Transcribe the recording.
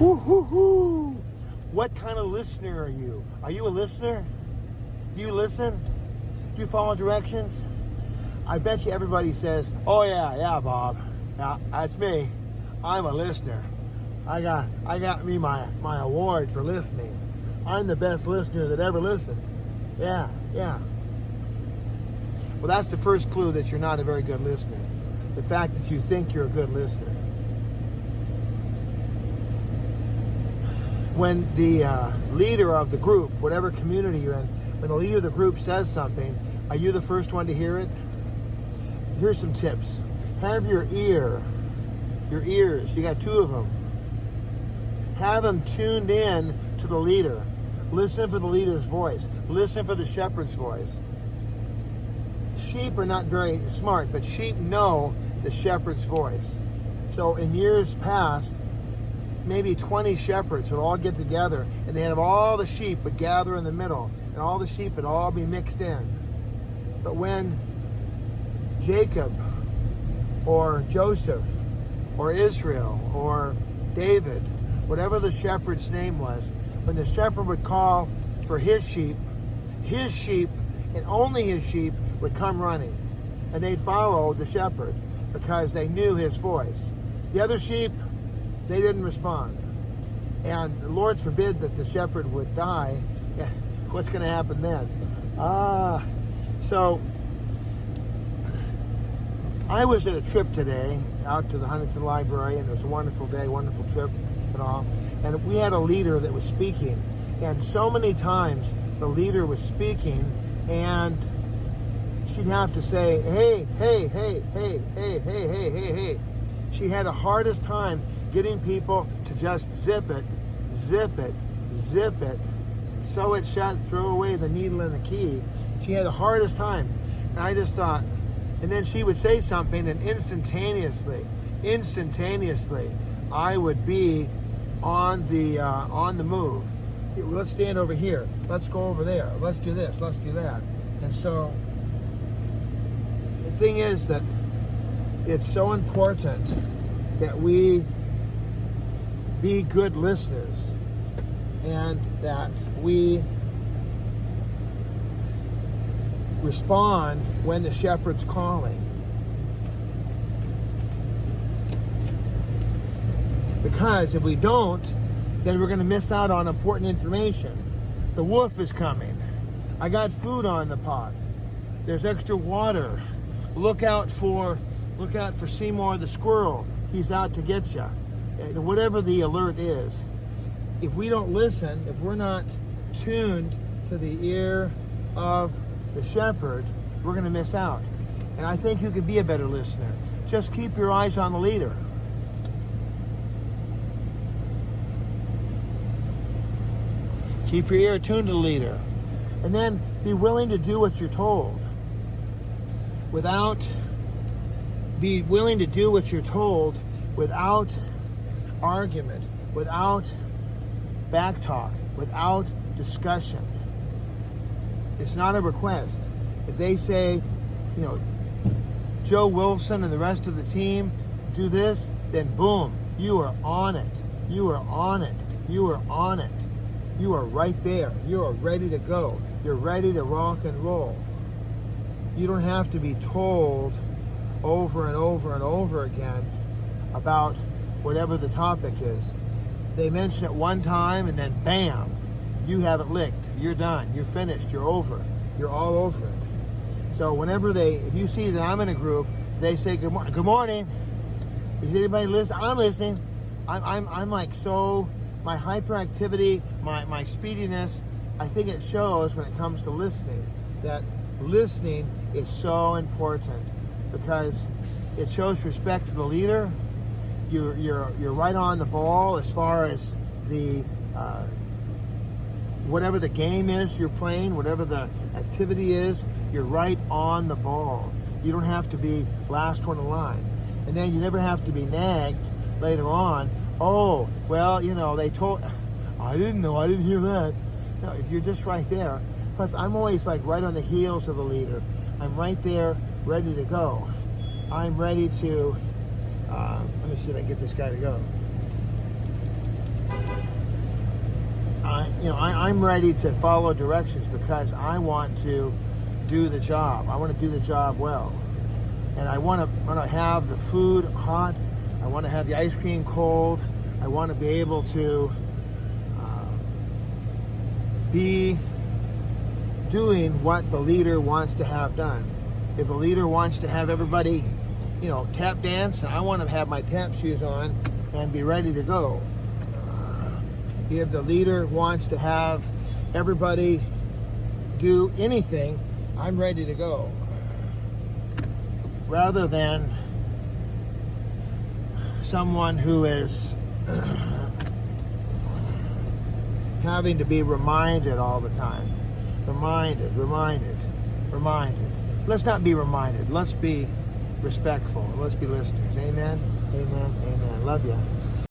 Woo-hoo-hoo. What kind of listener are you? Are you a listener? Do you listen? Do you follow directions? I bet you everybody says, oh yeah, Bob. Yeah, that's me. I'm a listener. I got me my award for listening. I'm the best listener that ever listened. Yeah. Well, that's the first clue that you're not a very good listener. The fact that you think you're a good listener. When the leader of the group, whatever community you're in, when the leader of the group says something, are you the first one to hear it? Here's some tips. Have your ears, you got two of them. Have them tuned in to the leader. Listen for the leader's voice. Listen for the shepherd's voice. Sheep are not very smart, but sheep know the shepherd's voice. So in years past, maybe 20 shepherds would all get together, and they'd have all the sheep would gather in the middle, and all the sheep would all be mixed in. But when Jacob or Joseph or Israel or David, whatever the shepherd's name was, when the shepherd would call for his sheep and only his sheep would come running, and they'd follow the shepherd because they knew his voice. The other sheep, they didn't respond. And the Lord forbid that the shepherd would die. What's going to happen then? So I was at a trip today out to the Huntington Library, and it was a wonderful day, wonderful trip and all. And we had a leader that was speaking. And so many times the leader was speaking, and she'd have to say, hey. She had the hardest time getting people to just zip it, sew it shut, throw away the needle and the key. She had the hardest time. And I just thought, and then she would say something, and instantaneously, I would be on the move. Let's stand over here. Let's go over there. Let's do this. Let's do that. And so the thing is that it's so important that we be good listeners, and that we respond when the shepherd's calling. Because if we don't, then we're going to miss out on important information. The wolf is coming. I got food on the pot. There's extra water. Look out for Seymour the squirrel. He's out to get you. Whatever the alert is. If we don't listen, if we're not tuned to the ear of the shepherd, we're going to miss out. And I think you could be a better listener. Just keep your eyes on the leader. Keep your ear tuned to the leader. And then be willing to do what you're told. Be willing to do what you're told without argument, without back talk, without discussion. It's not a request. If they say, Joe Wilson and the rest of the team do this, then boom, you are on it. You are on it. You are on it. You are right there. You are ready to go. You're ready to rock and roll. You don't have to be told over and over and over again about whatever the topic is. They mention it one time, and then bam, you have it licked. You're done. You're finished. You're over. You're all over it. So if you see that I'm in a group, they say good morning. Good morning. Is anybody listening? I'm listening. I'm like so. My hyperactivity, my speediness, I think it shows when it comes to listening. That listening is so important because it shows respect to the leader. You're right on the ball as far as the whatever the game is you're playing, whatever the activity is, you're right on the ball. You don't have to be last one in line. And then you never have to be nagged later on. Oh, well, they told, I didn't know, I didn't hear that. No, if you're just right there. Plus, I'm always like right on the heels of the leader. I'm right there, ready to go. I'm ready to, let me see if I can get this guy to go. I'm ready to follow directions because I want to do the job. I want to do the job well. And I want to have the food hot. I want to have the ice cream cold. I want to be able to be doing what the leader wants to have done. If the leader wants to have everybody, tap dance, I want to have my tap shoes on and be ready to go. If the leader wants to have everybody do anything, I'm ready to go. Rather than someone who is having to be reminded all the time. Reminded. Let's not be reminded. Let's be respectful. Let's be listeners. Amen. Love you.